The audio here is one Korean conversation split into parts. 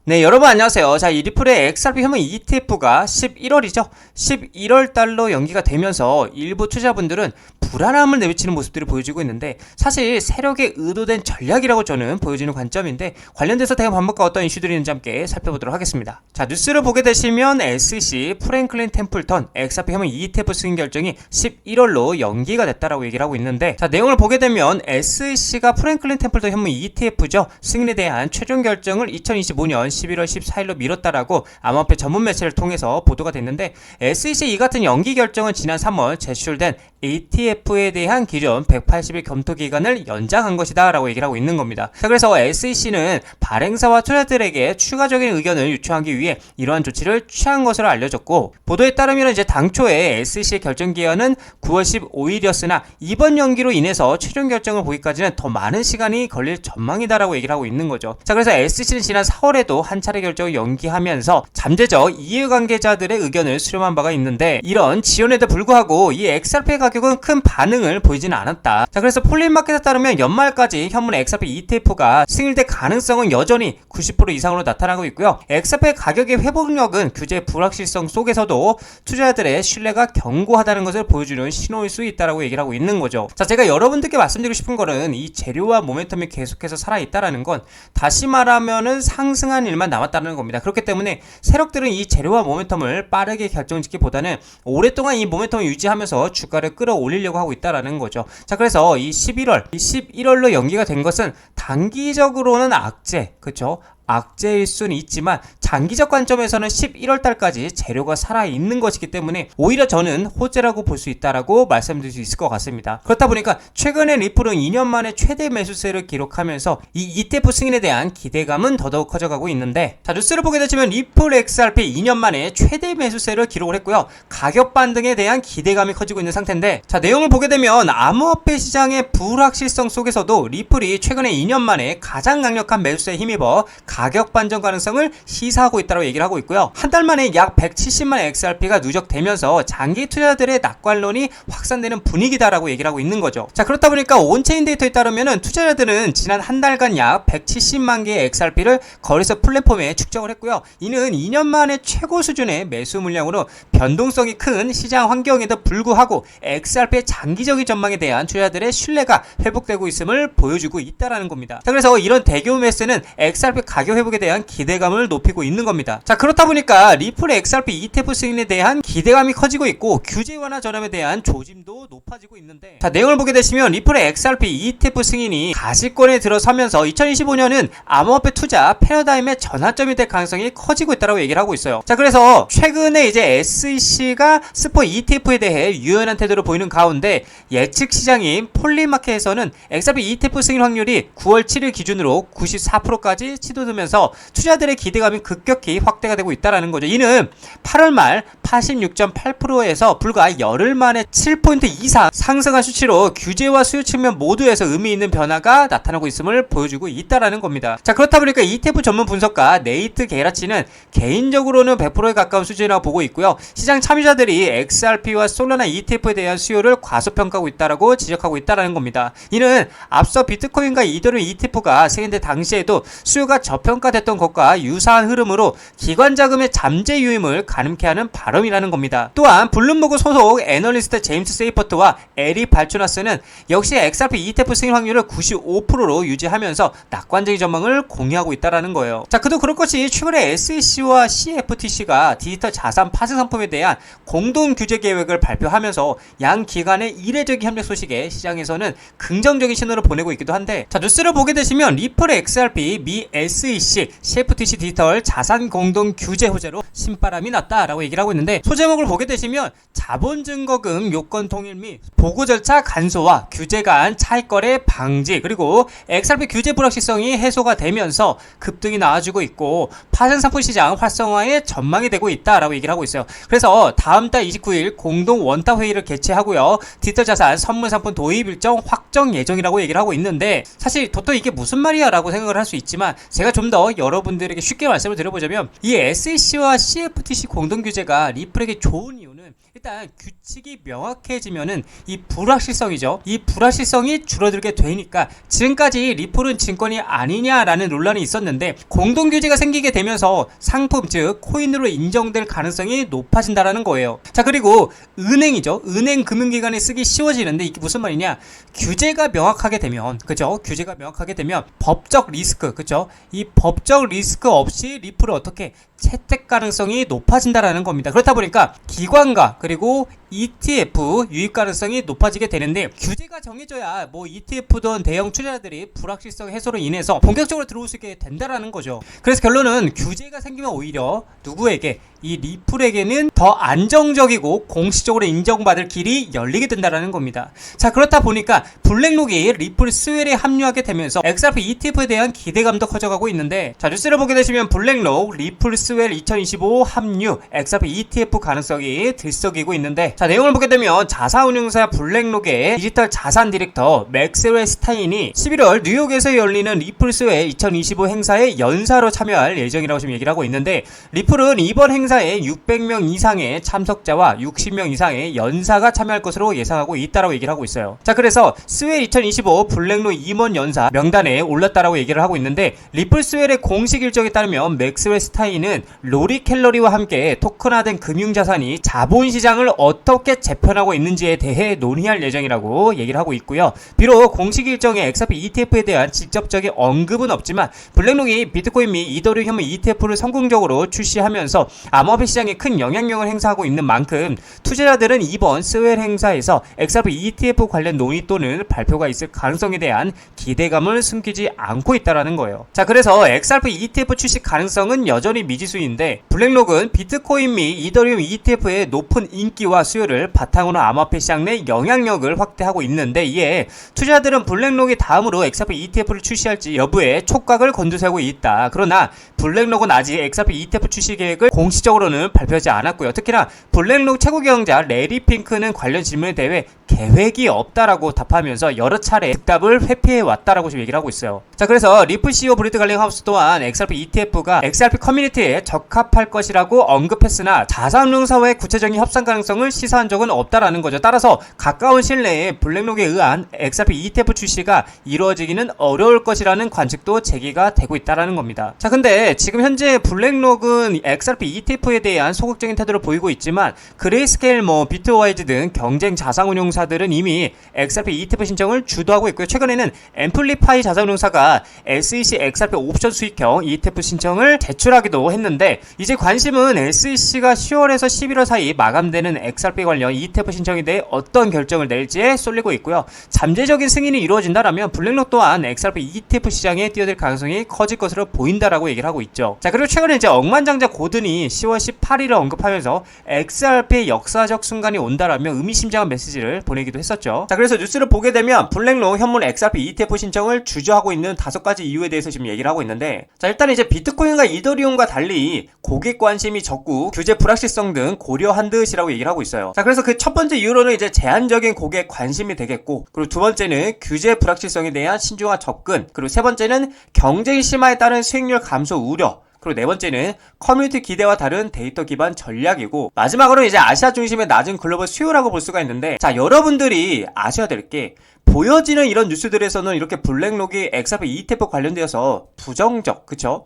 네, 여러분 안녕하세요. 자, 이 리플의 XRP 현물 ETF가 11월이죠. 11월 달로 연기가 되면서 일부 투자자분들은 불안함을 내비치는 모습들을 보여주고 있는데, 사실 세력의 의도된 전략이라고 저는 보여지는 관점인데, 관련돼서 대응 방법과 어떤 이슈들이 있는지 함께 살펴보도록 하겠습니다. 자, 뉴스를 보게 되시면 SEC 프랭클린 템플턴 XRP 현물 ETF 승인 결정이 11월로 연기가 됐다라고 얘기를 하고 있는데, 자, 내용을 보게 되면 SEC가 프랭클린 템플턴 현물 ETF죠. 승인에 대한 최종 결정을 2025년 11월 14일로 미뤘다라고 암호화폐 전문 매체를 통해서 보도가 됐는데, SEC 이 같은 연기 결정은 지난 3월 제출된 ETF에 대한 기존 180일 검토 기간을 연장한 것이다 라고 얘기를 하고 있는 겁니다. 자, 그래서 SEC는 발행사와 투자자들에게 추가적인 의견을 요청하기 위해 이러한 조치를 취한 것으로 알려졌고, 보도에 따르면 이제 당초에 SEC의 결정 기한은 9월 15일이었으나 이번 연기로 인해서 최종 결정을 보기까지는 더 많은 시간이 걸릴 전망이다라고 얘기를 하고 있는 거죠. 자, 그래서 SEC는 지난 4월에도 한 차례 결정을 연기하면서 잠재적 이해관계자들의 의견을 수렴한 바가 있는데, 이런 지연에도 불구하고 이 XRP 가격은 큰 반응을 보이지는 않았다. 자, 그래서 폴린마켓에 따르면 연말까지 현물 XRP ETF가 승인될 가능성은 여전히 90% 이상으로 나타나고 있고요. XRP 가격의 회복력은 규제 불확실성 속에서도 투자자들의 신뢰가 견고하다는 것을 보여주는 신호일 수 있다라고 얘기를 하고 있는 거죠. 자, 제가 여러분들께 말씀드리고 싶은 거는 이 재료와 모멘텀이 계속해서 살아있다라는 건, 다시 말하면은 상승한 일만 남았다는 겁니다. 그렇기 때문에 세력들은 이 재료와 모멘텀을 빠르게 결정짓기보다는 오랫동안 이 모멘텀을 유지하면서 주가를 끌어올리려고 하고 있다라는 거죠. 자, 그래서 이 11월로 연기가 된 것은 단기적으로는 악재, 그쵸? 악재일 수는 있지만 장기적 관점에서는 11월 달까지 재료가 살아있는 것이기 때문에 오히려 저는 호재라고 볼 수 있다라고 말씀드릴 수 있을 것 같습니다. 그렇다 보니까 최근에 리플은 2년 만에 최대 매수세를 기록하면서 이 ETF 승인에 대한 기대감은 더더욱 커져가고 있는데, 자, 뉴스를 보게 되시면 리플 XRP 2년 만에 최대 매수세를 기록을 했고요. 가격 반등에 대한 기대감이 커지고 있는 상태인데, 자, 내용을 보게 되면 암호화폐 시장의 불확실성 속에서도 리플이 최근에 2년 만에 가장 강력한 매수세에 힘입어 가격 반전 가능성을 시사하고 있다고 얘기를 하고 있고요. 한 달 만에 약 170만 XRP가 누적되면서 장기 투자들의 낙관론이 확산되는 분위기다라고 얘기를 하고 있는 거죠. 자, 그렇다 보니까 온체인 데이터에 따르면은 투자자들은 지난 한 달간 약 170만 개의 XRP를 거래소 플랫폼에 축적을 했고요. 이는 2년 만에 최고 수준의 매수 물량으로 변동성이 큰 시장 환경에도 불구하고 XRP의 장기적인 전망에 대한 투자자들의 신뢰가 회복되고 있음을 보여주고 있다라는 겁니다. 자, 그래서 이런 대규모 매수는 XRP 가격 회복에 대한 기대감을 높이고 있는 겁니다. 자, 그렇다 보니까 리플의 XRP ETF 승인에 대한 기대감이 커지고 있고, 규제 완화 전환에 대한 조짐도 높아지고 있는데, 자, 내용을 보게 되시면 리플의 XRP ETF 승인이 가시권에 들어서면서 2025년은 암호화폐 투자 패러다임의 전환점이 될 가능성이 커지고 있다고 얘기를 하고 있어요. 자, 그래서 최근에 이제 SEC가 스포 ETF에 대해 유연한 태도를 보이는 가운데, 예측 시장인 폴리마켓에서는 XRP ETF 승인 확률이 9월 7일 기준으로 94%까지 치솟으면서 투자들의 기대감이 급격히 확대가 되고 있다는 거죠. 이는 8월 말 86.8%에서 불과 열흘 만에 7포인트 이상 상승한 수치로 규제와 수요 측면 모두에서 의미 있는 변화가 나타나고 있음을 보여주고 있다는 겁니다. 자, 그렇다 보니까 ETF 전문 분석가 네이트 게라치는 개인적으로는 100%에 가까운 수준이라고 보고 있고요. 시장 참여자들이 XRP와 솔라나 ETF에 대한 수요를 과소평가하고 있다라고 지적하고 있다는 겁니다. 이는 앞서 비트코인과 이더리움 ETF가 승인된 당시에도 수요가 저평가됐던 것과 유사한 흐름으로 기관 자금의 잠재 유임을 가늠케 하는 발언이라는 겁니다. 또한 블룸버그 소속 애널리스트 제임스 세이퍼트와 에리 발추나스는 역시 XRP ETF 승인 확률을 95%로 유지하면서 낙관적인 전망을 공유하고 있다는 거예요. 자, 그도 그럴 것이 최근에 SEC와 CFTC가 디지털 자산 파생 상품에 대한 공동 규제 계획을 발표하면서 양 기관의 이례적인 협력 소식에 시장에서는 긍정적인 신호를 보내고 있기도 한데, 자, 뉴스를 보게 되시면 리플의 XRP 미 SEC, CFTC 디지털 자산 공동 규제 호재로 신바람이 났다라고 얘기를 하고 있는데, 소제목을 보게 되시면 자본증거금 요건 통일 및 보고 절차 간소화, 규제 간 차익거래 방지, 그리고 XRP 규제 불확실성이 해소가 되면서 급등이 나와주고 있고 파생상품 시장 활성화에 전망이 되고 있다라고 얘기를 하고 있어요. 그래서 다음 달 29일 공동 원탁 회의를 개최하고요. 디지털 자산 선물 상품 도입 일정 확정 예정이라고 얘기를 하고 있는데, 사실 도통 이게 무슨 말이야 라고 생각을 할 수 있지만, 제가 좀 더 여러분들에게 쉽게 말씀을 드려보자면, 이 SEC와 CFTC 공동 규제가 리플에게 좋은 이유는 일단 규칙이 명확해지면은 이 불확실성이죠. 이 불확실성이 줄어들게 되니까 지금까지 리플은 증권이 아니냐라는 논란이 있었는데 공동 규제가 생기게 되면서 상품 즉 코인으로 인정될 가능성이 높아진다라는 거예요. 자, 그리고 은행이죠. 은행 금융기관에 쓰기 쉬워지는데 이게 무슨 말이냐? 규제가 명확하게 되면, 그죠? 규제가 명확하게 되면 법적 리스크, 그죠? 이 법적 리스크 없이 리플을 어떻게 채택 가능성이 높아진다라는 겁니다. 그렇다 보니까 기관과 그리고 ETF 유입 가능성이 높아지게 되는데, 규제가 정해져야 뭐 ETF든 대형 투자자들이 불확실성 해소로 인해서 본격적으로 들어올 수 있게 된다라는 거죠. 그래서 결론은 규제가 생기면 오히려 누구에게, 이 리플에게는 더 안정적이고 공식적으로 인정받을 길이 열리게 된다라는 겁니다. 자, 그렇다 보니까 블랙록이 리플 스웰에 합류하게 되면서 XRP ETF에 대한 기대감도 커져가고 있는데, 자, 뉴스를 보게 되시면 블랙록 리플 스웰 2025 합류 XRP ETF 가능성이 들썩이고 있는데, 자, 내용을 보게 되면 자사운용사 블랙록의 디지털 자산 디렉터 맥스웰 스타인이 11월 뉴욕에서 열리는 리플 스웰 2025 행사에 연사로 참여할 예정이라고 지금 얘기를 하고 있는데, 리플은 이번 행사에 600명 이상의 참석자와 60명 이상의 연사가 참여할 것으로 예상하고 있다라고 얘기를 하고 있어요. 자, 그래서 스웰 2025 블랙록 임원 연사 명단에 올랐다라고 얘기를 하고 있는데, 리플 스웰의 공식 일정에 따르면 맥스웰 스타인은 로리 켈러리와 함께 토큰화된 금융자산이 자본시장을 어떻게 재편하고 있는지에 대해 논의할 예정이라고 얘기를 하고 있고요. 비록 공식 일정에 XRP ETF에 대한 직접적인 언급은 없지만 블랙록이 비트코인 및 이더리움 혐의 ETF를 성공적으로 출시하면서 암호화폐 시장에 큰 영향력을 행사하고 있는 만큼 투자자들은 이번 스웰 행사에서 XRP ETF 관련 논의 또는 발표가 있을 가능성에 대한 기대감을 숨기지 않고 있다라는 거예요. 자, 그래서 XRP ETF 출시 가능성은 여전히 미지수인데, 블랙록은 비트코인 및 이더리움 ETF의 높은 인기와 수요를 바탕으로 암호화폐 시장 내 영향력을 확대하고 있는데, 이에 투자자들은 블랙록이 다음으로 XRP ETF를 출시할지 여부에 촉각을 곤두세우고 있다. 그러나 블랙록은 아직 XRP ETF 출시 계획을 공식적으로는 발표하지 않았고요. 특히나 블랙록 최고 경영자 레리 핑크는 관련 질문에 대해 계획이 없다라고 답하면서 여러 차례 즉답을 회피해 왔다라고 지금 얘기를 하고 있어요. 자, 그래서 리플 CEO 브리트 갈링하우스 또한 XRP ETF가 XRP 커뮤니티에 적합할 것이라고 언급했으나 자산운용사와의 구체적인 협상 가능성을 시사한 적은 없다라는 거죠. 따라서 가까운 시일 내에 블랙록에 의한 XRP ETF 출시가 이루어지기는 어려울 것이라는 관측도 제기가 되고 있다라는 겁니다. 자, 근데 지금 현재 블랙록은 XRP ETF에 대한 소극적인 태도를 보이고 있지만, 그레이스케일, 비트와이즈 등 경쟁 자산운용사들은 이미 XRP ETF 신청을 주도하고 있고요. 최근에는 앰플리파이 자산운용사가 SEC XRP 옵션 수익형 ETF 신청을 제출하기도 했는데, 이제 관심은 SEC가 10월에서 11월 사이 마감되는 XRP 관련 ETF 신청에 대해 어떤 결정을 낼지에 쏠리고 있고요. 잠재적인 승인이 이루어진다라면 블랙록 또한 XRP ETF 시장에 뛰어들 가능성이 커질 것으로 보인다라고 얘기를 하고 있죠. 자, 그리고 최근에 이제 억만장자 고든이 10월 18일을 언급하면서 XRP의 역사적 순간이 온다라며 의미심장한 메시지를 보내기도 했었죠. 자, 그래서 뉴스를 보게 되면 블랙록 현물 XRP ETF 신청을 주저하고 있는 5가지 이유에 대해서 지금 얘기를 하고 있는데, 자, 일단 이제 비트코인과 이더리움과 달리 고객 관심이 적고 규제 불확실성 등 고려한 듯이라고 얘기를 하고 있어요. 자, 그래서 그 첫 번째 이유로는 이제 제한적인 고객 관심이 되겠고, 그리고 두 번째는 규제 불확실성에 대한 신중한 접근, 그리고 세 번째는 경쟁 심화에 따른 수익률 감소 우려, 그리고 네 번째는 커뮤니티 기대와 다른 데이터 기반 전략이고, 마지막으로 이제 아시아 중심의 낮은 글로벌 수요라고 볼 수가 있는데, 자, 여러분들이 아셔야 될 게, 보여지는 이런 뉴스들에서는 이렇게 블랙록이 XRP ETF 관련되어서 부정적, 그쵸?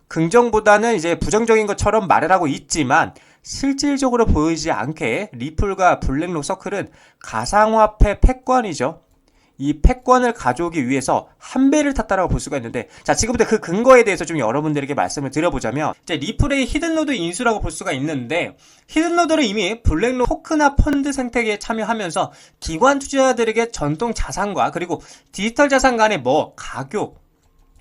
긍정보다는 이제 부정적인 것처럼 말을 하고 있지만, 실질적으로 보이지 않게 리플과 블랙록 서클은 가상화폐 패권이죠. 이 패권을 가져오기 위해서 한 배를 탔다라고 볼 수가 있는데, 자, 지금부터 그 근거에 대해서 좀 여러분들에게 말씀을 드려보자면, 이제 리플의 히든노드 인수라고 볼 수가 있는데, 히든노드는 이미 블랙록 토크나 펀드 생태계에 참여하면서 기관 투자자들에게 전통 자산과 그리고 디지털 자산 간의 가교,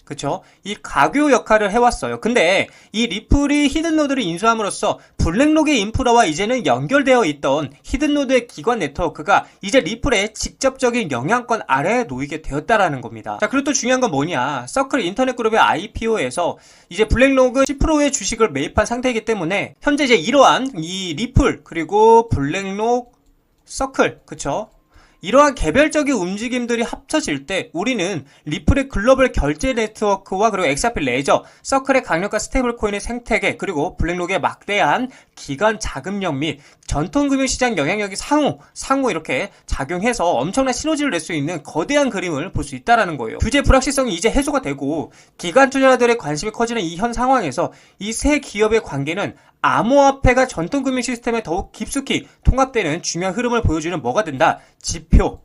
그쵸? 이 가교 역할을 해왔어요. 근데 이 리플이 히든노드를 인수함으로써 블랙록의 인프라와 이제는 연결되어 있던 히든노드의 기관 네트워크가 이제 리플의 직접적인 영향권 아래에 놓이게 되었다라는 겁니다. 자, 그리고 또 중요한 건 뭐냐? 서클 인터넷 그룹의 IPO에서 이제 블랙록은 10%의 주식을 매입한 상태이기 때문에 현재 이제 이러한 이 리플 그리고 블랙록 서클, 그쵸? 이러한 개별적인 움직임들이 합쳐질 때 우리는 리플의 글로벌 결제 네트워크와 그리고 XRP 레저, 서클의 강력한 스테이블 코인의 생태계, 그리고 블랙록의 막대한 기관 자금력 및 전통금융시장 영향력이 상호 이렇게 작용해서 엄청난 시너지를 낼 수 있는 거대한 그림을 볼 수 있다는 거예요. 규제 불확실성이 이제 해소가 되고 기관 투자자들의 관심이 커지는 이 현 상황에서 이 세 기업의 관계는 암호화폐가 전통금융 시스템에 더욱 깊숙이 통합되는 중요한 흐름을 보여주는 뭐가 된다? 지표.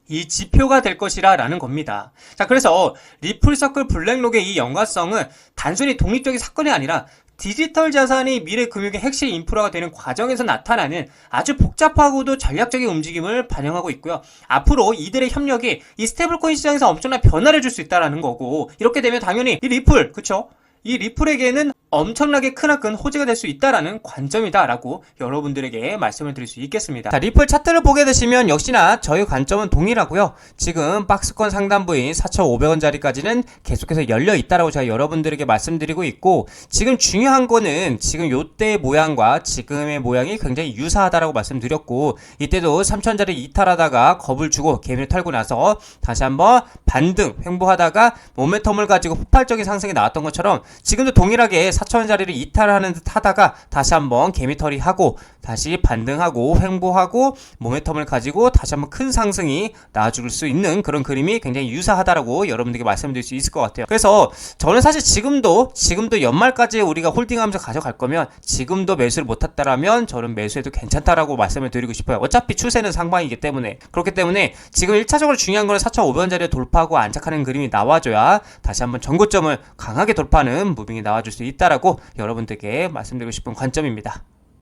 이 지표가 될 것이라 라는 겁니다. 자, 그래서 리플서클 블랙록의 이 연관성은 단순히 독립적인 사건이 아니라 디지털 자산이 미래 금융의 핵심 인프라가 되는 과정에서 나타나는 아주 복잡하고도 전략적인 움직임을 반영하고 있고요. 앞으로 이들의 협력이 이 스테이블코인 시장에서 엄청난 변화를 줄 수 있다는 거고, 이렇게 되면 당연히 이 리플, 그쵸? 이 리플에게는 엄청나게 크나큰 호재가 될 수 있다라는 관점이다라고 여러분들에게 말씀을 드릴 수 있겠습니다. 자, 리플 차트를 보게 되시면 역시나 저희 관점은 동일하고요. 지금 박스권 상단부인 4,500원짜리까지는 계속해서 열려 있다라고 제가 여러분들에게 말씀드리고 있고, 지금 중요한 거는 지금 요때의 모양과 지금의 모양이 굉장히 유사하다라고 말씀드렸고, 이때도 3,000원짜리 이탈하다가 겁을 주고 개미를 털고 나서 다시 한번 반등 횡보하다가 모멘텀을 가지고 폭발적인 상승이 나왔던 것처럼 지금도 동일하게 4,000원짜리를 이탈하는 듯 하다가 다시 한번 개미털이 하고 다시 반등하고 횡보하고 모멘텀을 가지고 다시 한번 큰 상승이 나와줄 수 있는 그런 그림이 굉장히 유사하다라고 여러분들에게 말씀드릴 수 있을 것 같아요. 그래서 저는 사실 지금도 연말까지 우리가 홀딩하면서 가져갈 거면 지금도 매수를 못했다라면 저는 매수해도 괜찮다라고 말씀을 드리고 싶어요. 어차피 추세는 상방이기 때문에. 그렇기 때문에 지금 1차적으로 중요한 거는 4,500원짜리를 돌파하고 안착하는 그림이 나와줘야 다시 한번 전고점을 강하게 돌파하는 무빙이 나와줄 수 있다라고 여러분들께 말씀드리고 싶은 관점입니다.